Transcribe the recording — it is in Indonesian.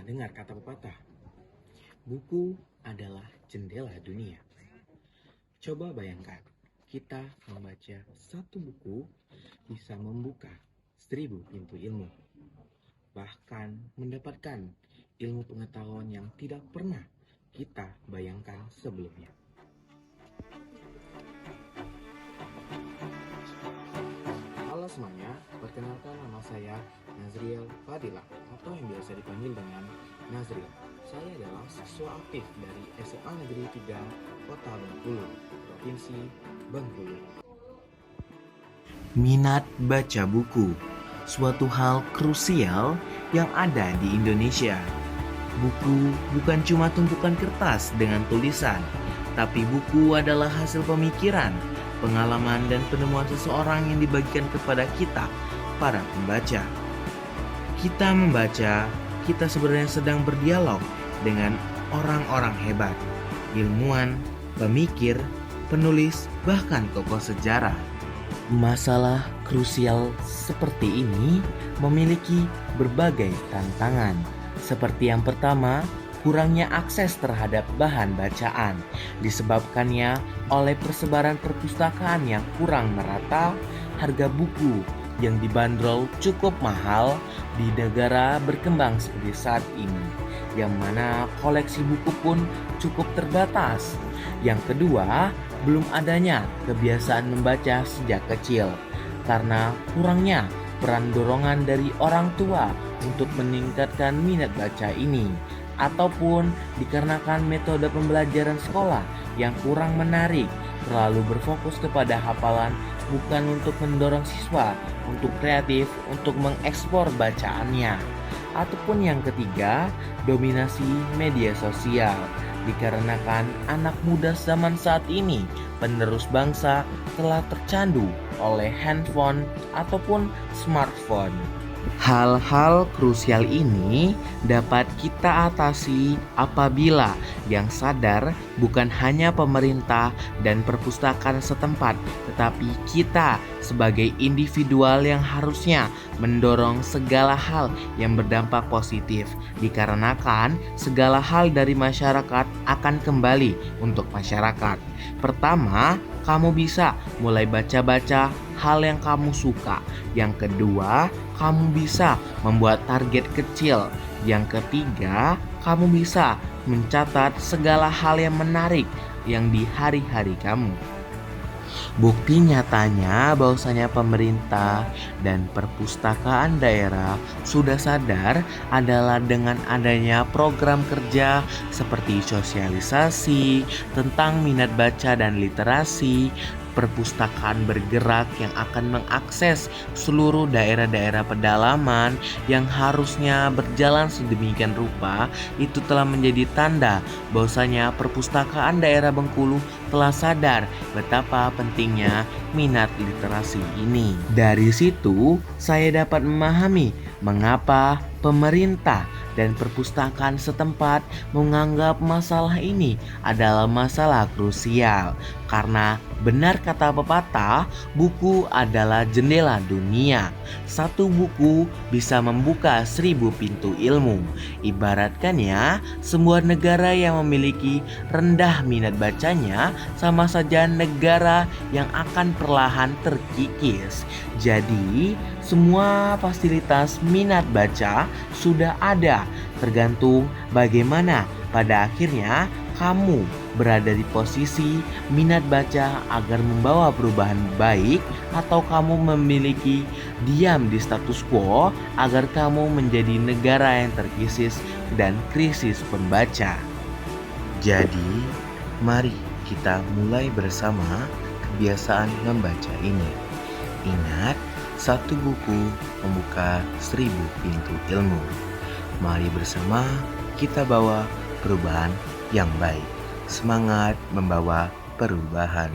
dengar kata pepatah, buku adalah jendela dunia. Coba bayangkan, kita membaca satu buku bisa membuka 1000 pintu ilmu. Bahkan mendapatkan ilmu pengetahuan yang tidak pernah kita bayangkan sebelumnya. Halo semuanya, perkenalkan nama saya Nazriel Fadila atau yang biasa dipanggil dengan Nazril. Saya adalah siswa aktif dari SMA Negeri 3 Kota Bengkulu, Provinsi Bengkulu. Minat baca buku, suatu hal krusial yang ada di Indonesia. Buku bukan cuma tumpukan kertas dengan tulisan, tapi buku adalah hasil pemikiran, pengalaman dan penemuan seseorang yang dibagikan kepada kita, para pembaca. Kita membaca, kita sebenarnya sedang berdialog dengan orang-orang hebat, ilmuwan, pemikir, penulis, bahkan tokoh sejarah. Masalah krusial seperti ini memiliki berbagai tantangan. Seperti yang pertama, kurangnya akses terhadap bahan bacaan disebabkannya oleh persebaran perpustakaan yang kurang merata, harga buku yang dibanderol cukup mahal di negara berkembang seperti saat ini, yang mana koleksi buku pun cukup terbatas. Yang kedua, belum adanya kebiasaan membaca sejak kecil karena kurangnya peran dorongan dari orang tua untuk meningkatkan minat baca ini, ataupun dikarenakan metode pembelajaran sekolah yang kurang menarik, terlalu berfokus kepada hafalan bukan untuk mendorong siswa untuk kreatif untuk mengekspor bacaannya. Ataupun yang ketiga, dominasi media sosial dikarenakan anak muda zaman saat ini, penerus bangsa, telah tercandu oleh handphone ataupun smartphone. Hal-hal krusial ini dapat kita atasi apabila yang sadar bukan hanya pemerintah dan perpustakaan setempat, tetapi kita sebagai individual yang harusnya mendorong segala hal yang berdampak positif, dikarenakan segala hal dari masyarakat akan kembali untuk masyarakat. Pertama, kamu bisa mulai baca-baca hal yang kamu suka. Yang kedua, kamu bisa membuat target kecil. Yang ketiga, kamu bisa mencatat segala hal yang menarik yang di hari-hari kamu. Bukti nyatanya bahwasanya pemerintah dan perpustakaan daerah sudah sadar adalah dengan adanya program kerja seperti sosialisasi tentang minat baca dan literasi, perpustakaan bergerak yang akan mengakses seluruh daerah-daerah pedalaman yang harusnya berjalan sedemikian rupa. Itu telah menjadi tanda bahwasanya perpustakaan daerah Bengkulu telah sadar betapa pentingnya minat literasi ini. Dari situ saya dapat memahami mengapa pemerintah dan perpustakaan setempat menganggap masalah ini adalah masalah krusial. Karena benar kata pepatah, buku adalah jendela dunia. Satu buku bisa membuka 1000 pintu ilmu. Ibaratkannya, sebuah negara yang memiliki rendah minat bacanya sama saja negara yang akan perlahan terkikis. Jadi, semua fasilitas minat baca sudah ada, tergantung bagaimana pada akhirnya kamu berada di posisi minat baca agar membawa perubahan baik, atau kamu memiliki diam di status quo agar kamu menjadi negara yang terkikis dan krisis pembaca. Jadi, mari kita mulai bersama kebiasaan membaca ini. Ingat, satu buku membuka 1000 pintu ilmu. Mari bersama kita bawa perubahan yang baik. Semangat membawa perubahan.